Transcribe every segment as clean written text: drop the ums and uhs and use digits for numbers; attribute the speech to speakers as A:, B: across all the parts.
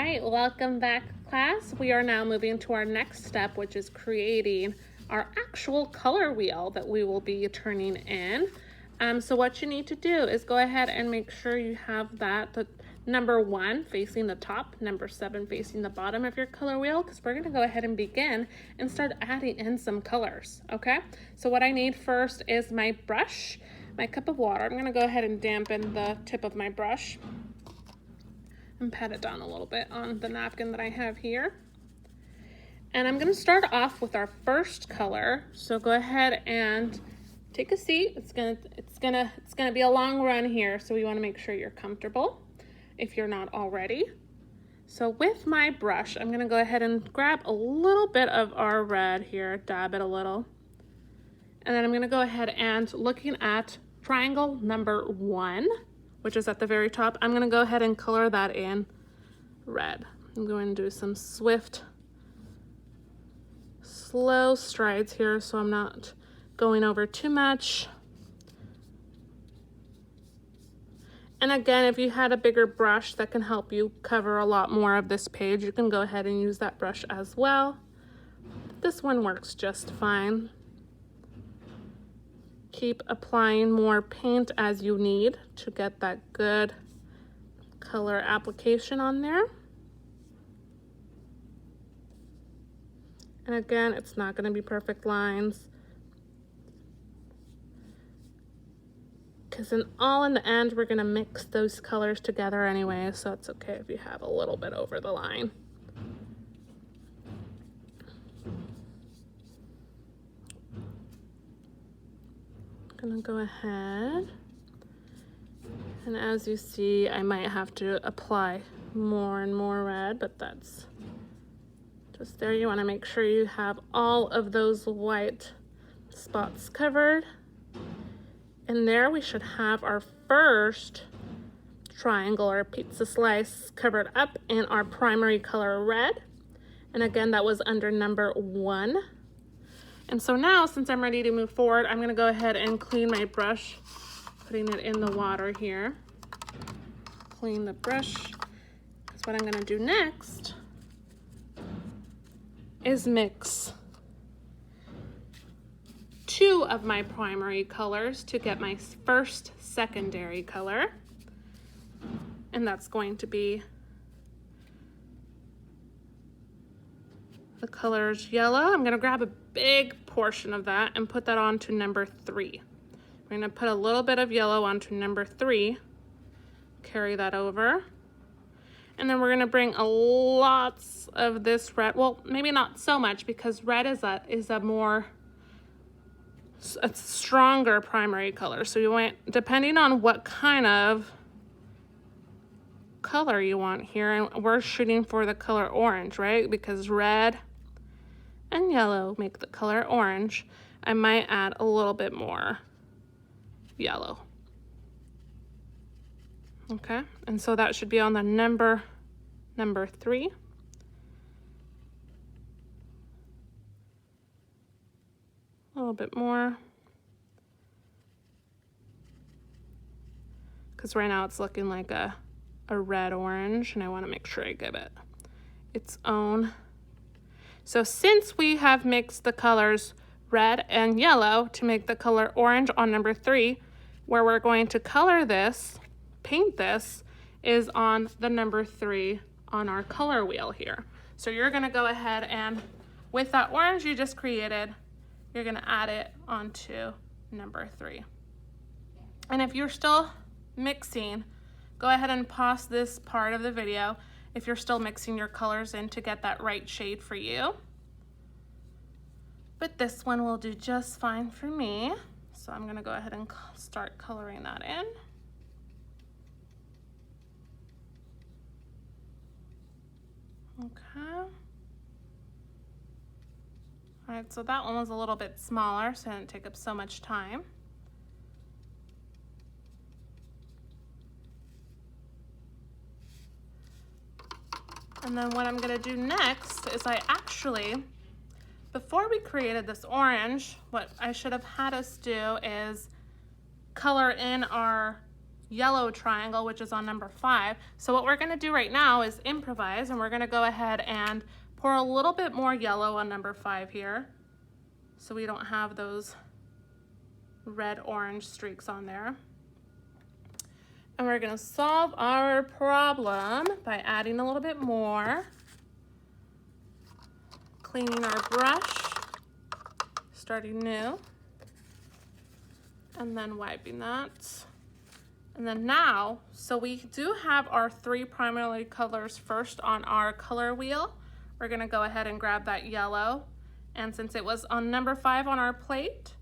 A: right, welcome back, class. We are now moving to our next step, which is creating our actual color wheel that we will be turning in. So what you need to do is go ahead and make sure you have the number 1 facing the top, number 7 facing the bottom of your color wheel, because we're going to go ahead and begin and start adding in some colors, okay? So what I need first is my brush, my cup of water. I'm going to go ahead and dampen the tip of my brush and pat it down a little bit on the napkin that I have here. And I'm going to start off with our first color. So go ahead and take a seat. It's gonna be a long run here, so we want to make sure you're comfortable if you're not already. So with my brush, I'm going to go ahead and grab a little bit of our red here, dab it a little. And then I'm going to go ahead and, looking at triangle number 1, which is at the very top, I'm going to go ahead and color that in red. I'm going to do some swift, slow strides here so I'm not going over too much. And again, if you had a bigger brush that can help you cover a lot more of this page, you can go ahead and use that brush as well. This one works just fine. Keep applying more paint as you need to get that good color application on there. And again, it's not going to be perfect lines, because in the end, we're going to mix those colors together anyway, so it's okay if you have a little bit over the line. I'm gonna go ahead, and as you see, I might have to apply more and more red, but that's just there. You want to make sure you have all of those white spots covered. And there we should have our first triangle or pizza slice covered up in our primary color red. And again, that was under number 1. And so now, since I'm ready to move forward, I'm going to go ahead and clean my brush, putting it in the water here. Clean the brush, because what I'm going to do next is mix 2 of my primary colors to get my first secondary color. And that's going to be the colors yellow. I'm going to grab a big portion of that and put that onto number 3. We're going to put a little bit of yellow onto number 3, carry that over, and then we're going to bring lots of this red. Well, maybe not so much, because red is a stronger primary color. So you want, depending on what kind of color you want here, and we're shooting for the color orange, right? Because red and yellow make the color orange. I might add a little bit more yellow. Okay, and so that should be on the number 3. A little bit more, because right now it's looking like a red orange, and I want to make sure I give it its own. So since we have mixed the colors red and yellow to make the color orange on number 3, where we're going to color this, paint this, is on the number 3 on our color wheel here. So you're going to go ahead and, with that orange you just created, you're going to add it onto number 3. And if you're still mixing, go ahead and pause this part of the video if you're still mixing your colors in to get that right shade for you. But this one will do just fine for me. So I'm going to go ahead and start coloring that in. Okay. All right, so that one was a little bit smaller, so it didn't take up so much time. And then what I'm going to do next is before we created this orange, what I should have had us do is color in our yellow triangle, which is on number 5. So what we're going to do right now is improvise, and we're going to go ahead and pour a little bit more yellow on number 5 here, so we don't have those red-orange streaks on there. And we're going to solve our problem by adding a little bit more, cleaning our brush, starting new, and then wiping that. And then now, so we do have our 3 primary colors first on our color wheel. We're going to go ahead and grab that yellow. And since it was on number 5 on our plate,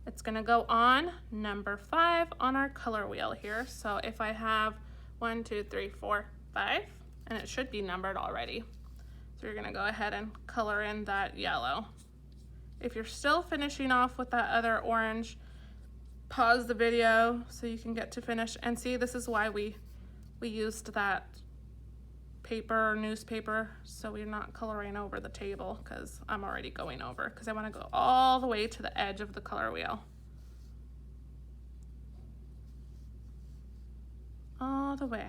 A: it's going to go on number 5 on our color wheel here. So if I have 1, 2, 3, 4, 5, and it should be numbered already. So you're going to go ahead and color in that yellow. If you're still finishing off with that other orange, pause the video so you can get to finish. And see, this is why we used that paper or newspaper, so we're not coloring over the table, because I'm already going over, because I want to go all the way to the edge of the color wheel. All the way.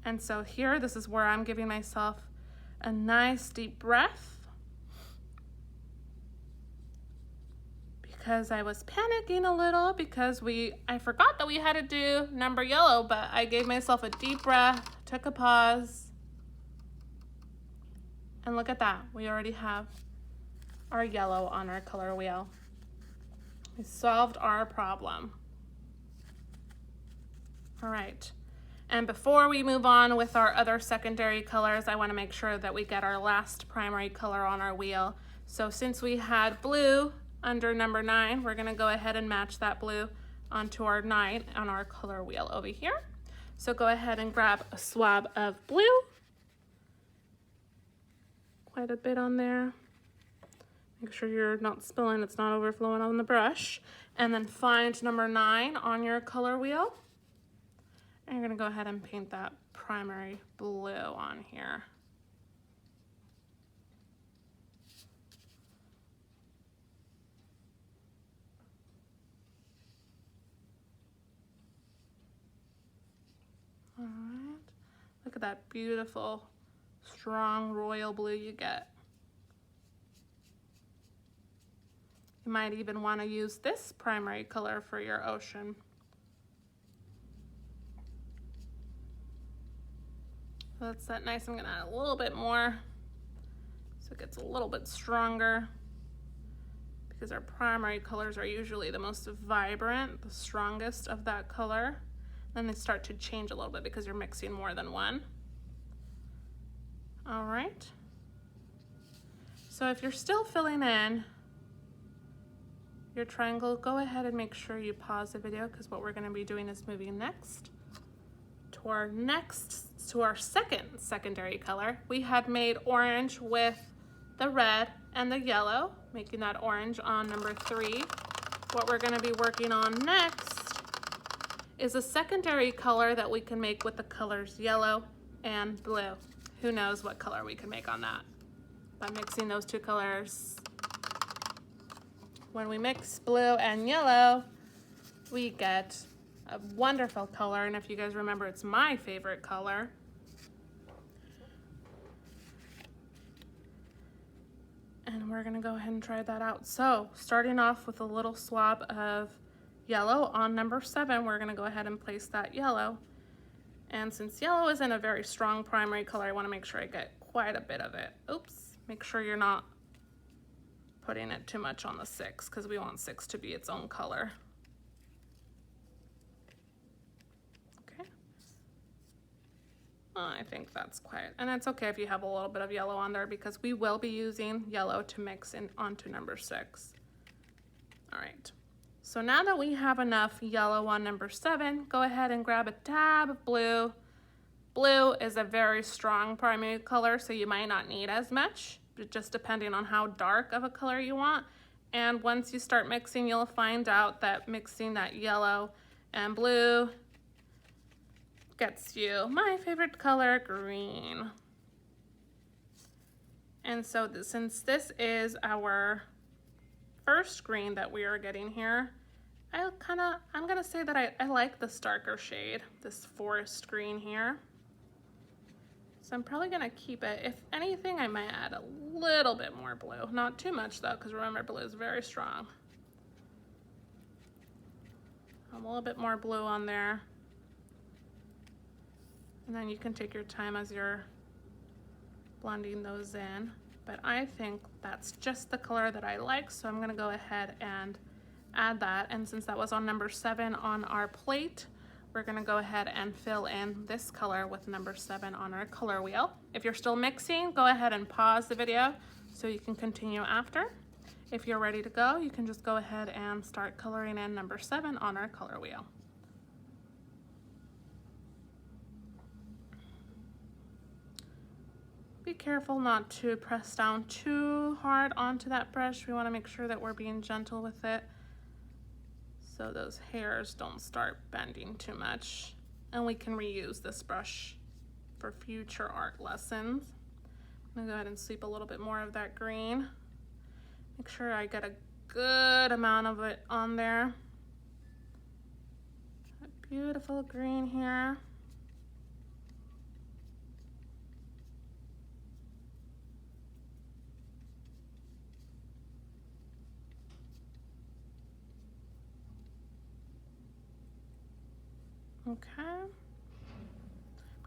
A: And so here, this is where I'm giving myself a nice deep breath, because I was panicking a little because I forgot that we had to do number yellow, but I gave myself a deep breath, took a pause, and look at that. We already have our yellow on our color wheel. We solved our problem. All right. And before we move on with our other secondary colors, I want to make sure that we get our last primary color on our wheel. So since we had blue under number 9, we're going to go ahead and match that blue onto our 9 on our color wheel over here. So go ahead and grab a swab of blue. Quite a bit on there. Make sure you're not spilling, it's not overflowing on the brush. And then find number 9 on your color wheel. And you're going to go ahead and paint that primary blue on here. All right, look at that beautiful, strong royal blue you get. You might even want to use this primary color for your ocean. So that's that nice. I'm going to add a little bit more so it gets a little bit stronger, because our primary colors are usually the most vibrant, the strongest of that color. Then they start to change a little bit because you're mixing more than one. All right. So if you're still filling in your triangle, go ahead and make sure you pause the video, because what we're going to be doing is moving next to our second secondary color. We had made orange with the red and the yellow, making that orange on number 3. What we're going to be working on next is a secondary color that we can make with the colors yellow and blue. Who knows what color we can make on that by mixing those 2 colors. When we mix blue and yellow, we get a wonderful color, and if you guys remember, it's my favorite color. And we're gonna go ahead and try that out. So starting off with a little swab of yellow on number 7, we're gonna go ahead and place that yellow. And since yellow isn't a very strong primary color, I wanna make sure I get quite a bit of it. Oops, make sure you're not putting it too much on the 6, because we want 6 to be its own color. Okay. I think that's quite, and it's okay if you have a little bit of yellow on there, because we will be using yellow to mix in onto number 6. All right. So now that we have enough yellow on number 7, go ahead and grab a tab of blue. Blue is a very strong primary color, so you might not need as much, but just depending on how dark of a color you want. And once you start mixing, you'll find out that mixing that yellow and blue gets you my favorite color, green. And so since this is our first green that we are getting here, I'm gonna say that I like this darker shade, this forest green here. So I'm probably gonna keep it. If anything, I might add a little bit more blue. Not too much though, because remember, blue is very strong. A little bit more blue on there. And then you can take your time as you're blending those in. But I think that's just the color that I like, so I'm gonna go ahead and add that. And since that was on number 7 on our plate, we're gonna go ahead and fill in this color with number 7 on our color wheel. If you're still mixing, go ahead and pause the video so you can continue after. If you're ready to go, you can just go ahead and start coloring in number 7 on our color wheel. Be careful not to press down too hard onto that brush. We want to make sure that we're being gentle with it so those hairs don't start bending too much. And we can reuse this brush for future art lessons. I'm gonna go ahead and sweep a little bit more of that green. Make sure I get a good amount of it on there. A beautiful green here. Okay, I'm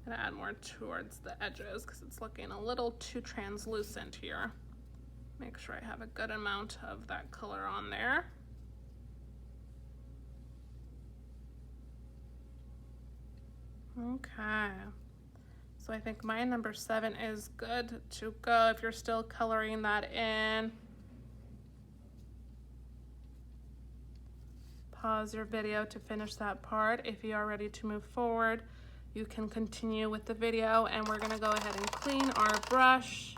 A: gonna add more towards the edges because it's looking a little too translucent here. Make sure I have a good amount of that color on there. Okay, so I think my number 7 is good to go. If you're still coloring that in, pause your video to finish that part. If you are ready to move forward, you can continue with the video, and we're gonna go ahead and clean our brush.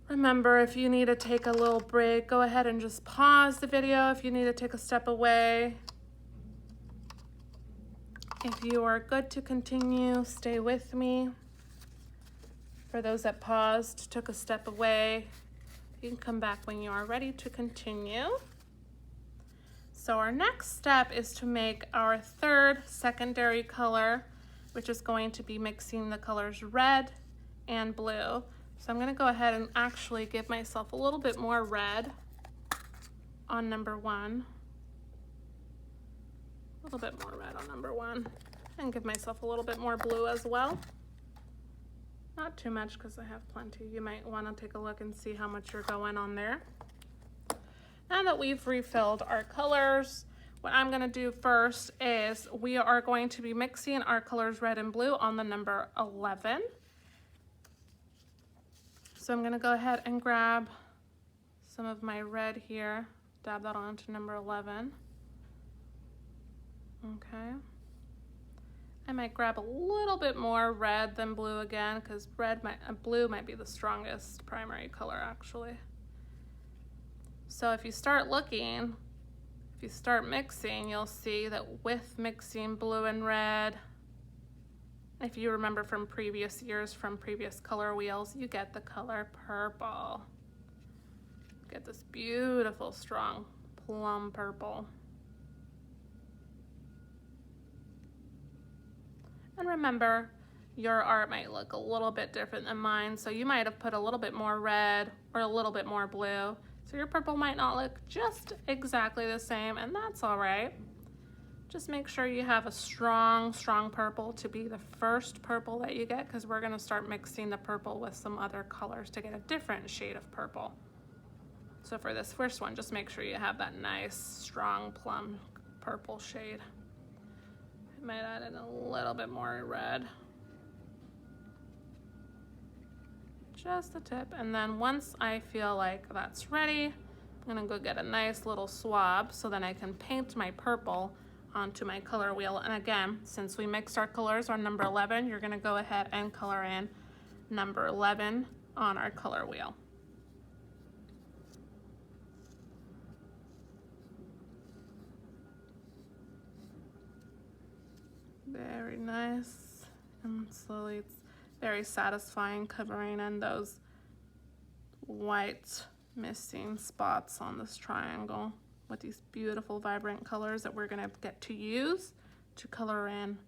A: Remember, if you need to take a little break, go ahead and just pause the video if you need to take a step away. If you are good to continue, stay with me. For those that paused, took a step away, you can come back when you are ready to continue. So our next step is to make our third secondary color, which is going to be mixing the colors red and blue. So I'm gonna go ahead and actually give myself a little bit more red on number 1. A little bit more red on number 1. And give myself a little bit more blue as well. Not too much because I have plenty. You might wanna take a look and see how much you're going on there. Now that we've refilled our colors, what I'm gonna do first is we are going to be mixing our colors red and blue on the number 11. So I'm gonna go ahead and grab some of my red here, dab that onto number 11. Okay. I might grab a little bit more red than blue again, because blue might be the strongest primary color actually. So if you start looking, if you start mixing, you'll see that with mixing blue and red, if you remember from previous years, from previous color wheels, you get the color purple. Get this beautiful, strong plum purple. And remember, your art might look a little bit different than mine, so you might have put a little bit more red or a little bit more blue. So your purple might not look just exactly the same, and that's all right. Just make sure you have a strong, strong purple to be the first purple that you get, because we're gonna start mixing the purple with some other colors to get a different shade of purple. So for this first one, just make sure you have that nice, strong plum purple shade. I might add in a little bit more red. Just a tip. And then once I feel like that's ready, I'm gonna go get a nice little swab so then I can paint my purple onto my color wheel. And again, since we mixed our colors on number 11, you're gonna go ahead and color in number 11 on our color wheel. Very nice. And slowly, it's very satisfying covering in those white missing spots on this triangle with these beautiful vibrant colors that we're gonna get to use to color in